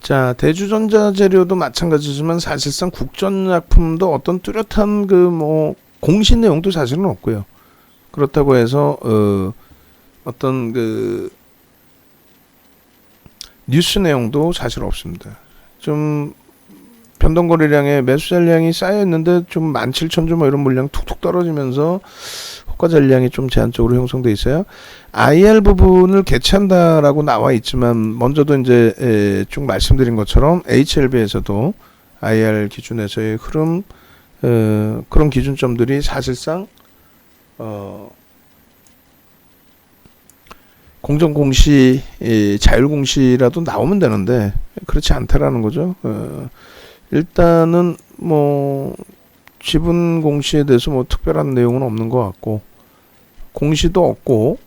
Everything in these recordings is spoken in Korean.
자, 대주전자재료도 마찬가지지만 사실상 국전약품도 어떤 뚜렷한 그 뭐 공시 내용도 사실은 없고요. 그렇다고 해서 어떤 그 뉴스 내용도 사실 없습니다. 좀 변동거래량에 매수 잔량이 쌓여 있는데 좀 17,000주 뭐 이런 물량 툭툭 떨어지면서 호가 잔량이 좀 제한적으로 형성돼 있어요. IR 부분을 개최한다라고 나와 있지만 먼저도 이제 쭉 말씀드린 것처럼 HLB에서도 IR 기준에서의 흐름 그런 기준점들이 사실상 공정공시, 자율공시라도 나오면 되는데 그렇지 않다라는 거죠. 일단은 뭐 지분 공시에 대해서 뭐 특별한 내용은 없는 것 같고 공시도 없고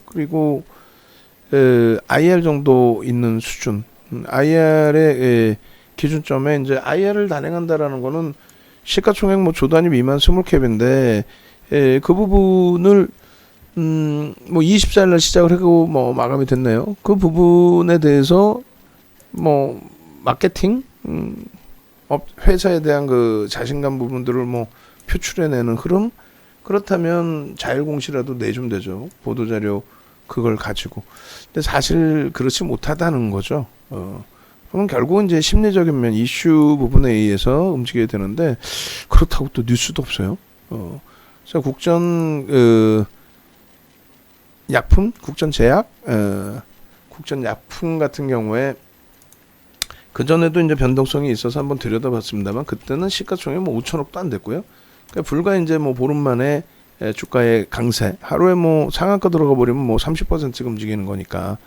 그리고 IR 정도 있는 수준, IR의 기준점에 이제 IR을 단행한다라는 거는 시가총액 뭐 조단위 미만 스몰캡인데 그 부분을 뭐 24일날 시작을 하고 뭐 마감이 됐네요. 그 부분에 대해서 뭐 마케팅, 회사에 대한 그 자신감 부분들을 뭐 표출해내는 흐름, 그렇다면 자율공시라도 내주면 되죠. 보도자료 그걸 가지고. 근데 사실 그렇지 못하다는 거죠. 그러면 결국은 이제 심리적인 면, 이슈 부분에 의해서 움직여야 되는데 그렇다고 또 뉴스도 없어요. 그래서 국전 약품, 국전 제약, 국전 약품 같은 경우에 그 전에도 이제 변동성이 있어서 한번 들여다봤습니다만 그때는 시가총액 뭐 5천억도 안 됐고요. 그러니까 불과 이제 뭐 보름 만에 주가의 강세, 하루에 뭐 상한가 들어가 버리면 뭐 30% 움직이는 거니까.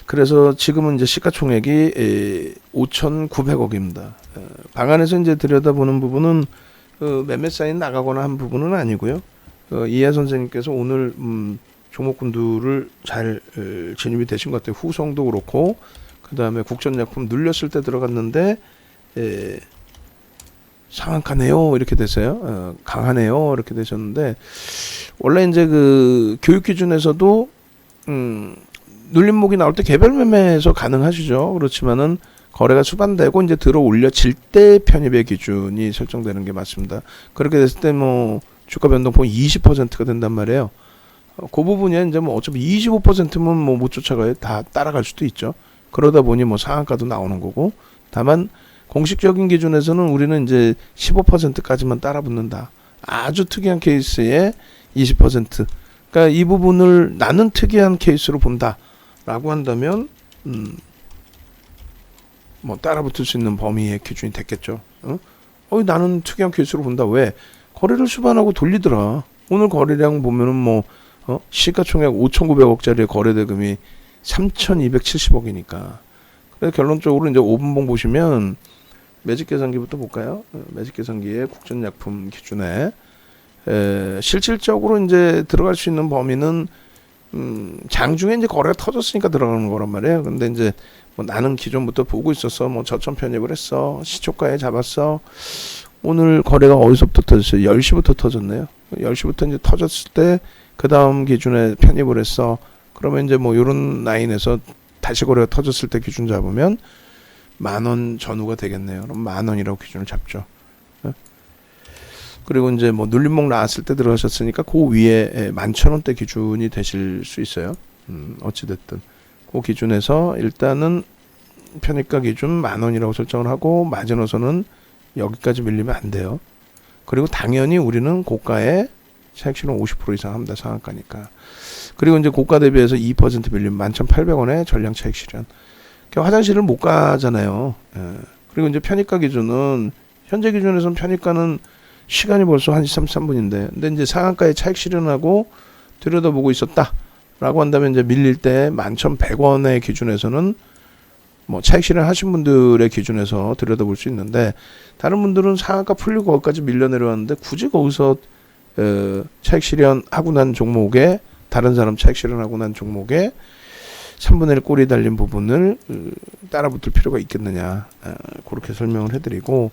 그래서 지금은 이제 시가총액이 5,900억입니다. 방안에서 이제 들여다보는 부분은 매매 사인 나가거나 한 부분은 아니고요. 이하 선생님께서 오늘 종목군들을 잘 진입이 되신 것 같아요. 후성도 그렇고 그 다음에 국전약품 눌렸을 때 들어갔는데 상한가네요 이렇게 됐어요. 강하네요 이렇게 되셨는데 원래 이제 그 교육 기준에서도 눌림목이 나올 때 개별 매매에서 가능하시죠. 그렇지만은 거래가 수반되고 이제 들어 올려질 때 편입의 기준이 설정되는 게 맞습니다. 그렇게 됐을 때 뭐 주가 변동폭이 20%가 된단 말이에요. 그 부분이 이제 뭐 어차피 25%면 뭐 못 쫓아가요. 다 따라갈 수도 있죠. 그러다 보니 뭐 상한가도 나오는 거고, 다만 공식적인 기준에서는 우리는 이제 15%까지만 따라 붙는다. 아주 특이한 케이스에 20%. 그러니까 이 부분을 나는 특이한 케이스로 본다라고 한다면 뭐 따라 붙을 수 있는 범위의 기준이 됐겠죠. 나는 특이한 케이스로 본다. 왜? 거래를 수반하고 돌리더라. 오늘 거래량 보면은 뭐 시가총액 5,900억짜리 거래 대금이 3,270억이니까. 그래서 결론적으로 이제 5분봉 보시면 매직 계산기부터 볼까요? 매직 계산기의 국전약품 기준에 실질적으로 이제 들어갈 수 있는 범위는 장중에 이제 거래가 터졌으니까 들어가는 거란 말이에요. 근데 이제 뭐 나는 기존부터 보고 있었어. 뭐 저점 편입을 했어. 시초가에 잡았어. 오늘 거래가 어디서부터 터졌어요? 10시부터 터졌네요. 10시부터 이제 터졌을 때 그 다음 기준에 편입을 했어. 그러면 이제 뭐 요런 라인에서 다시 거래가 터졌을 때 기준 잡으면 10,000원 전후가 되겠네요. 그럼 10,000원이라고 기준을 잡죠. 그리고 이제 뭐 눌림목 나왔을 때 들어가셨으니까 그 위에 11,000원대 기준이 되실 수 있어요. 어찌됐든 그 기준에서 일단은 편입가 기준 10,000원이라고 설정을 하고 마지노선은 여기까지 밀리면 안 돼요. 그리고 당연히 우리는 고가에 차익 실현 50% 이상 합니다. 상한가니까. 그리고 이제 고가 대비해서 2% 밀리면 11,800원에 전량 차익 실현. 그러니까 화장실을 못 가잖아요. 그리고 이제 편입가 기준은 현재 기준에서는 편입가는 시간이 벌써 1시 33분인데 근데 이제 상한가에 차익 실현하고 들여다보고 있었다라고 한다면 이제 밀릴 때 11,100원의 기준에서는 뭐 차익 실현 하신 분들의 기준에서 들여다볼 수 있는데 다른 분들은 상한가 풀리고 거기까지 밀려 내려왔는데 굳이 거기서 차익 실현하고 난 종목에 다른 사람 차익 실현하고 난 종목에 3분의 1 꼬리 달린 부분을 따라붙을 필요가 있겠느냐, 그렇게 설명을 해드리고,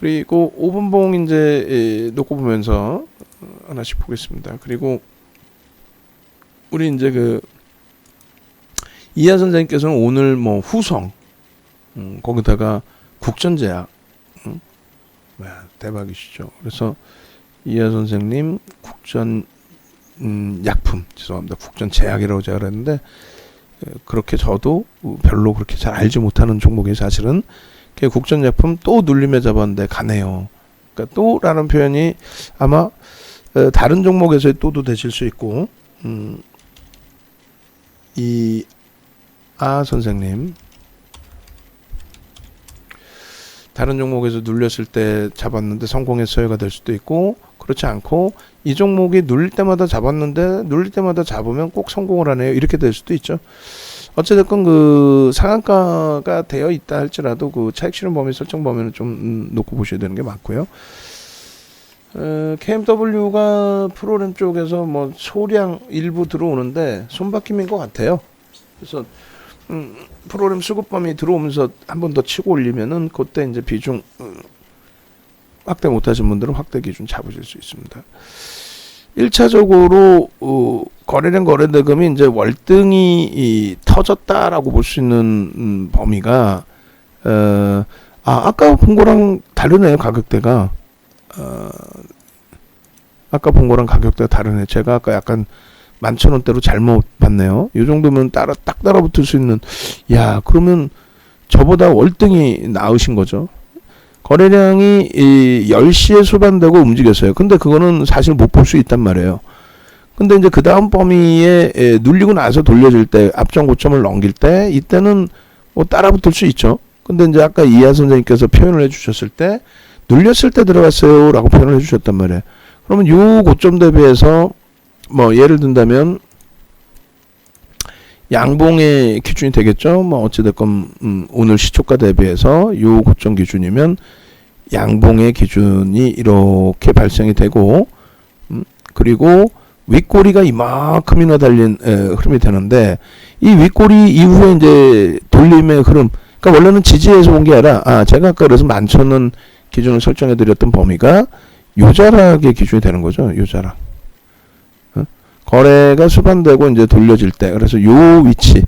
그리고 5분봉 이제 놓고 보면서 하나씩 보겠습니다. 그리고 우리 이제 그 이하 선생님께서는 오늘 뭐 후성, 거기다가 국전제약, 대박이시죠. 그래서 이하 선생님 국전 약품, 죄송합니다. 국전제약이라고 제가 그랬는데, 그렇게 저도 별로 그렇게 잘 알지 못하는 종목이 사실은 국전약품 또 눌림에 잡았는데 가네요. 그러니까 또라는 표현이 아마 다른 종목에서의 또도 되실 수 있고, 선생님 다른 종목에서 눌렸을 때 잡았는데 성공했어요가 될 수도 있고, 그렇지 않고 이 종목이 눌릴 때마다 잡았는데 눌릴 때마다 잡으면 꼭 성공을 하네요, 이렇게 될 수도 있죠. 어쨌든 그 상한가가 되어 있다 할지라도 그 차익 실현 범위 설정 범위는 좀 놓고 보셔야 되는 게 맞고요. KMW가 프로그램 쪽에서 뭐 소량 일부 들어오는데 손바뀜인 것 같아요. 그래서 프로그램 수급 범위 들어오면서 한 번 더 치고 올리면은 그때 이제 비중 확대 못하신 분들은 확대 기준 잡으실 수 있습니다. 1차적으로 거래량 거래대금이 이제 월등히 터졌다라고 볼 수 있는 범위가 아까 본 거랑 다르네요. 가격대가 아까 본 거랑 가격대가 다르네. 제가 아까 약간 11,000원대로 잘못 봤네요. 이 정도면 딱 따라붙을 수 있는, 그러면 저보다 월등히 나으신 거죠. 거래량이 10시에 수반되고 움직였어요. 근데 그거는 사실 못 볼 수 있단 말이에요. 근데 이제 그 다음 범위에 눌리고 나서 돌려질 때, 앞전 고점을 넘길 때, 이때는 뭐 따라붙을 수 있죠. 근데 이제 아까 이하 선생님께서 표현을 해주셨을 때, 눌렸을 때 들어갔어요 라고 표현을 해주셨단 말이에요. 그러면 요 고점 대비해서 뭐 예를 든다면 양봉의 기준이 되겠죠. 뭐 어찌됐건 오늘 시초가 대비해서 요 고점 기준이면 양봉의 기준이 이렇게 발생이 되고, 그리고 윗꼬리가 이만큼이나 달린 흐름이 되는데, 이 윗꼬리 이후에 이제 돌림의 흐름, 그러니까 원래는 지지에서 온 게 아니라, 제가 아까 그래서 11,000원 기준을 설정해 드렸던 범위가 요자락의 기준이 되는 거죠. 요자락. 거래가 수반되고 이제 돌려질 때, 그래서 요 위치,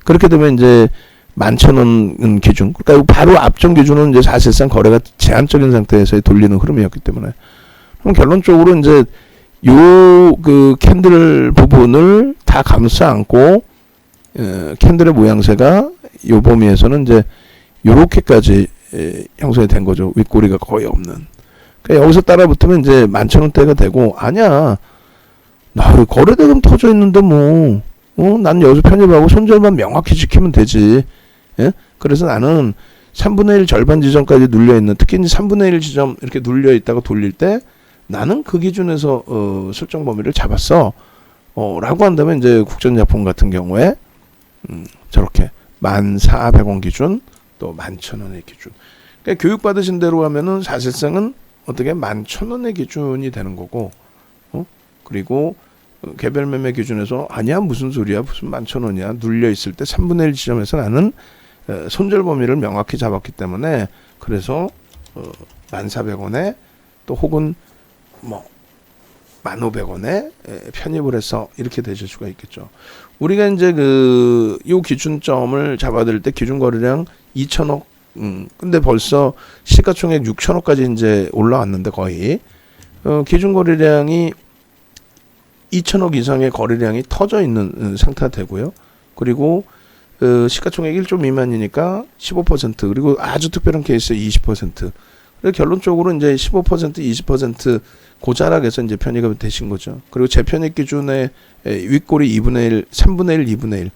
그렇게 되면 이제 11,000원 기준, 그러니까 바로 앞전 기준은 이제 사실상 거래가 제한적인 상태에서의 돌리는 흐름이었기 때문에, 그럼 결론적으로 이제 요 그 캔들 부분을 다 감싸 안고 캔들의 모양새가 요 범위에서는 이제 요렇게까지 형성이 된 거죠. 윗꼬리가 거의 없는. 그러니까 여기서 따라붙으면 이제 11,000원대가 되고, 아니야, 나 거래대금 터져 있는데 난 여기서 편입하고 손절만 명확히 지키면 되지. 예? 그래서 나는 3분의 1 절반 지점까지 눌려있는, 특히 이제 3분의 1 지점 이렇게 눌려있다가 돌릴 때 나는 그 기준에서 설정 범위를 잡았어. 라고 한다면 이제 국전약품 같은 경우에 저렇게 1,400원 기준, 또 11,000원의 기준. 그러니까 교육받으신 대로 하면은 사실상은 어떻게 11,000원의 기준이 되는 거고, 그리고 개별 매매 기준에서 아니야 무슨 소리야 무슨 11,000원이야 눌려 있을 때 3분의 1 지점에서 나는 손절 범위를 명확히 잡았기 때문에, 그래서 1,400원에 또 혹은 뭐 1,500원에 편입을 해서 이렇게 되실 수가 있겠죠. 우리가 이제 요 기준점을 잡아들 때 기준 거래량 2,000억, 근데 벌써 시가총액 6,000억까지 이제 올라왔는데 거의 기준 거래량이 2,000억 이상의 거래량이 터져 있는 상태가 되고요. 그리고 시가총액 1조 미만이니까 15%, 그리고 아주 특별한 케이스에 20%. 그래서 결론적으로 이제 15%, 20% 고자락에서 이제 편입이 되신 거죠. 그리고 재편입 기준의 윗꼬리 2분의 1, 3분의 1, 2분의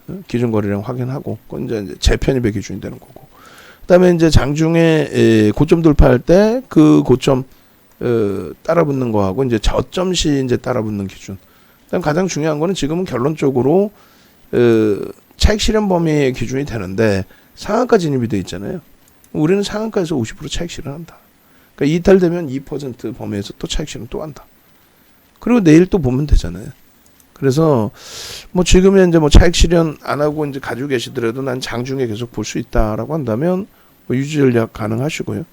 1 기준 거래량 확인하고, 그건 이제 재편입의 기준이 되는 거고. 그다음에 이제 장중에 고점 돌파할 때 그 고점 따라붙는 거하고 이제 저점 시 이제 따라붙는 기준. 그다음 가장 중요한 거는 지금은 결론적으로 차익 실현 범위의 기준이 되는데 상한가 진입이 돼 있잖아요. 우리는 상한가에서 50% 차익 실현한다. 그러니까 이탈되면 2% 범위에서 또 차익 실현 또 한다. 그리고 내일 또 보면 되잖아요. 그래서 뭐 지금 현재 뭐 차익 실현 안 하고 이제 가지고 계시더라도 난 장중에 계속 볼 수 있다라고 한다면 뭐 유지 전략 가능하시고요.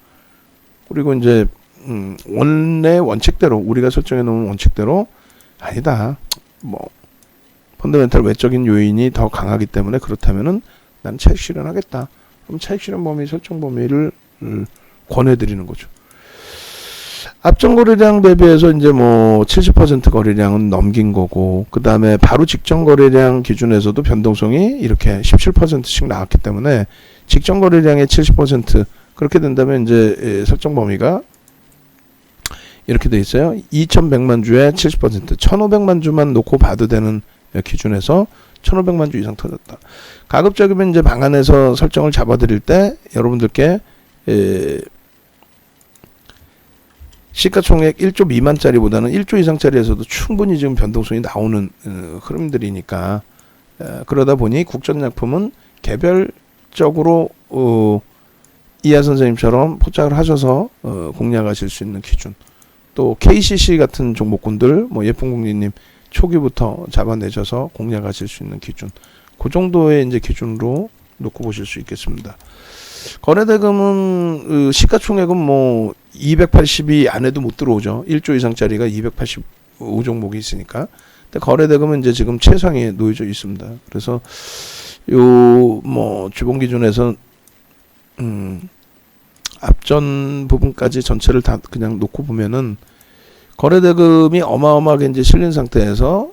그리고 이제 원래 원칙대로 우리가 설정해 놓은 원칙대로 아니다. 뭐 펀더멘탈 외적인 요인이 더 강하기 때문에 그렇다면은 난 차익 실현하겠다. 그럼 차익 실현 범위 설정 범위를 권해드리는 거죠. 앞전 거래량 대비해서 이제 뭐 70% 거래량은 넘긴 거고, 그 다음에 바로 직전 거래량 기준에서도 변동성이 이렇게 17%씩 나왔기 때문에 직전 거래량의 70% 그렇게 된다면 이제 설정 범위가 이렇게 돼 있어요. 2100만 주에 70%, 1500만 주만 놓고 봐도 되는 기준에서 1500만 주 이상 터졌다. 가급적이면 이제 방안에서 설정을 잡아드릴 때 여러분들께 시가총액 1조 미만짜리보다는 1조 이상짜리에서도 충분히 지금 변동성이 나오는 흐름들이니까, 그러다 보니 국전약품은 개별적으로 이하 선생님처럼 포착을 하셔서 공략하실 수 있는 기준, 또 KCC 같은 종목군들 뭐 예쁜국리님 초기부터 잡아내셔서 공략하실 수 있는 기준, 그 정도의 이제 기준으로 놓고 보실 수 있겠습니다. 거래대금은 시가총액은 뭐 280이 안에도 못 들어오죠. 1조 이상짜리가 285종목이 있으니까. 근데 거래대금은 이제 지금 최상위에 놓여져 있습니다. 그래서 요 뭐 주봉 기준에서 앞전 부분까지 전체를 다 그냥 놓고 보면은 거래대금이 어마어마하게 이제 실린 상태에서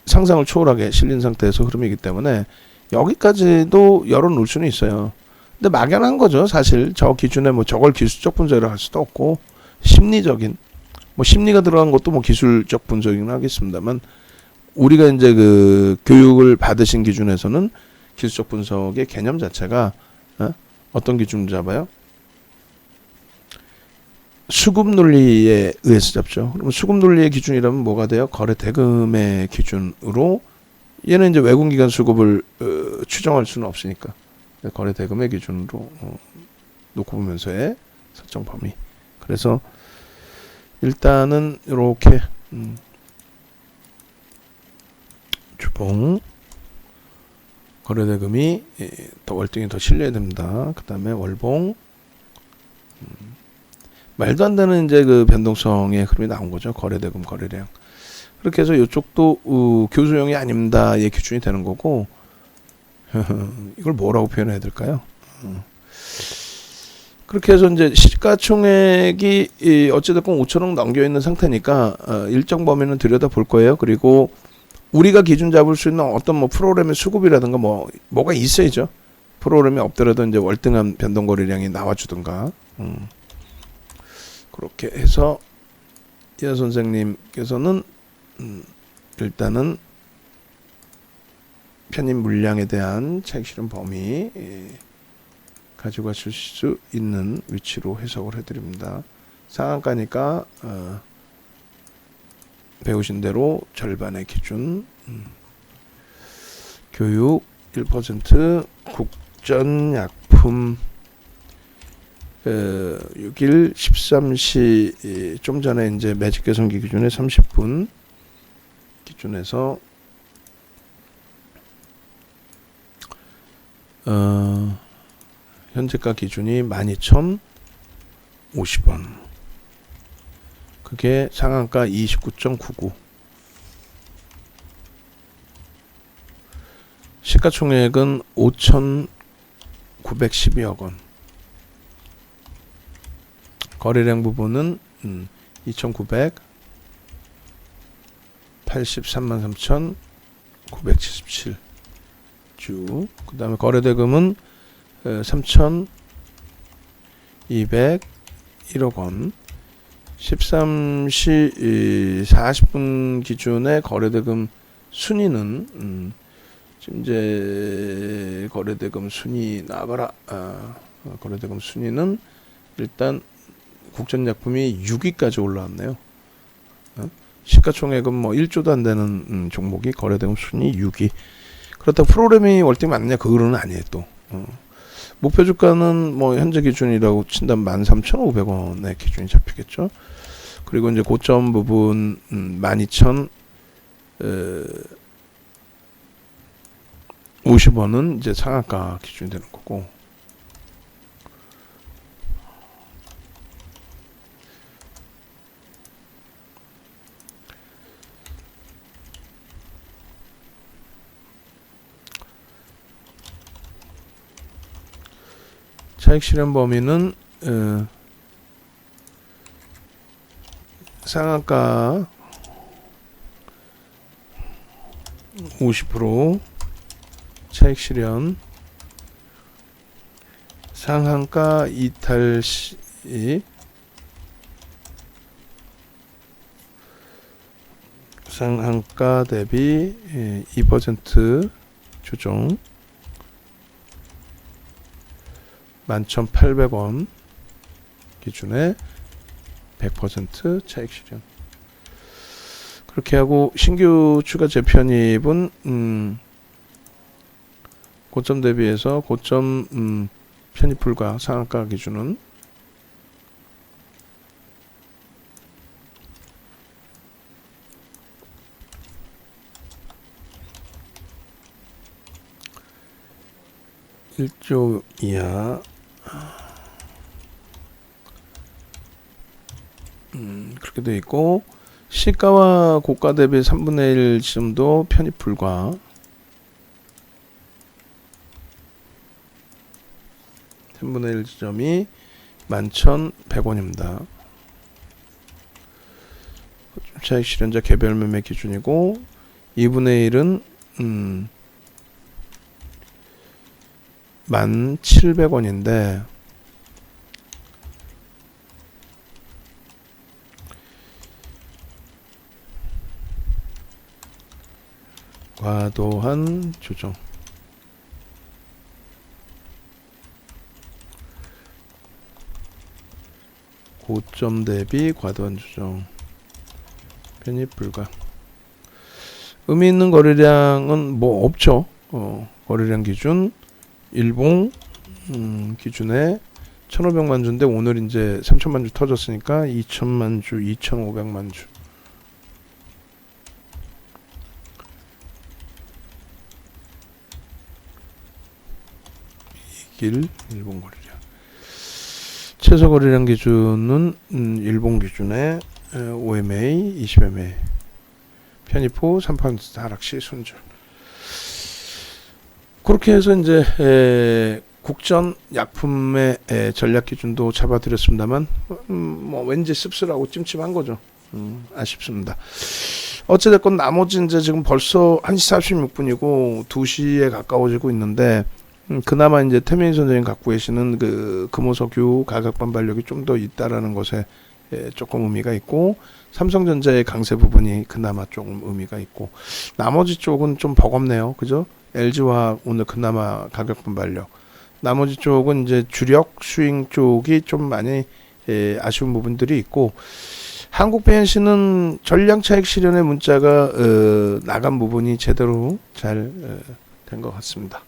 상상을 초월하게 실린 상태에서 흐름이기 때문에 여기까지도 열어놓을 수는 있어요. 근데 막연한 거죠. 사실 저 기준에 뭐 저걸 기술적 분석이라 할 수도 없고, 심리적인 뭐 심리가 들어간 것도 뭐 기술적 분석이긴 하겠습니다만, 우리가 이제 그 교육을 받으신 기준에서는 기술적 분석의 개념 자체가 어떤 기준을 잡아요? 수급 논리에 의해서 잡죠. 그러면 수급 논리의 기준이라면 뭐가 돼요? 거래 대금의 기준으로, 얘는 이제 외국기관 수급을 추정할 수는 없으니까 거래 대금의 기준으로 놓고 보면서의 설정 범위. 그래서 일단은 이렇게 주봉 거래 대금이 더 월등히 더 실려야 됩니다. 그 다음에 월봉 말도 안 되는 이제 그 변동성의 흐름이 나온 거죠. 거래 대금 거래량. 그렇게 해서 이쪽도 교수용이 아닙니다의 기준이 되는 거고, 이걸 뭐라고 표현해야 될까요? 그렇게 해서 이제 시가총액이 어찌됐건 5천억 넘겨 있는 상태니까 일정 범위는 들여다 볼 거예요. 그리고 우리가 기준 잡을 수 있는 어떤 뭐 프로그램의 수급이라든가 뭐가 있어야죠. 프로그램이 없더라도 이제 월등한 변동 거래량이 나와주든가. 그렇게 해서 이하 선생님께서는 일단은 편입 물량에 대한 차익 실현 범위 가지고 가실 수 있는 위치로 해석을 해드립니다. 상한가니까 배우신 대로 절반의 기준, 교육 1%, 국전약품 6일 13시 좀 전에 이제 매직 개선기 기준에 30분 기준에서 현재가 기준이 12,050원. 그게 상한가 29.99. 시가총액은 5,912억 원. 거래량 부분은 2,983만 3,977주. 그 다음에 거래대금은 3,201억 원. 13시 40분 기준의 거래대금 순위는 지금 이제 거래대금 순위 나와봐라. 거래대금 순위는 일단 국전약품이 6위까지 올라왔네요. 시가총액은 뭐 1조도 안 되는 종목이 거래대금 순위 6위. 그렇다고 프로그램이 월등히 많느냐 그거는 아니에요 또. 목표 주가는 뭐 현재 기준이라고 친다면 13,500원의 기준이 잡히겠죠. 그리고 이제 고점 부분 12,050원은 이제 상한가 기준이 되는 거고. 차익 실현 범위는 상한가 50% 차익 실현, 상한가 이탈 시 상한가 대비 2% 조정 11,800원 기준에 100% 차익 실현. 그렇게 하고 신규 추가 재편입은 고점 대비해서 고점 편입 불가 상한가 기준은 (1조) 이하 그렇게 되어 있고, 시가와 고가 대비 3분의 1 지점도 편입 불가, 3분의 1 지점이 11,100원입니다. 차익 실현자 개별 매매 기준이고, 2분의 1은 1,700원인데 과도한 조정, 고점 대비 과도한 조정, 편입 불가. 의미 있는 거래량은 뭐 없죠. 거래량 기준 일봉 기준에 1,500만 주인데 오늘 이제 3,000만 주 터졌으니까 2,000만 주, 2,500만 주. 일본 거래량. 최소 거래량 기준은 일본 기준에 5MA, 20MA. 편입 후 3% 하락 시 손절. 그렇게 해서 이제 국전 약품의 전략 기준도 잡아드렸습니다만 뭐 왠지 씁쓸하고 찜찜한 거죠. 아쉽습니다. 어찌됐건 나머지 이제 지금 벌써 1시 46분이고 2시에 가까워지고 있는데, 그나마 이제 태민희 선생님 갖고 계시는 그 금호석유 가격 반발력이 좀 더 있다라는 것에 조금 의미가 있고, 삼성전자의 강세 부분이 그나마 조금 의미가 있고, 나머지 쪽은 좀 버겁네요. 그죠? LG화학 오늘 그나마 가격 반발력. 나머지 쪽은 이제 주력 스윙 쪽이 좀 많이 아쉬운 부분들이 있고, 한국PNC는 전량 차익 실현의 문자가 나간 부분이 제대로 잘 된 것 같습니다.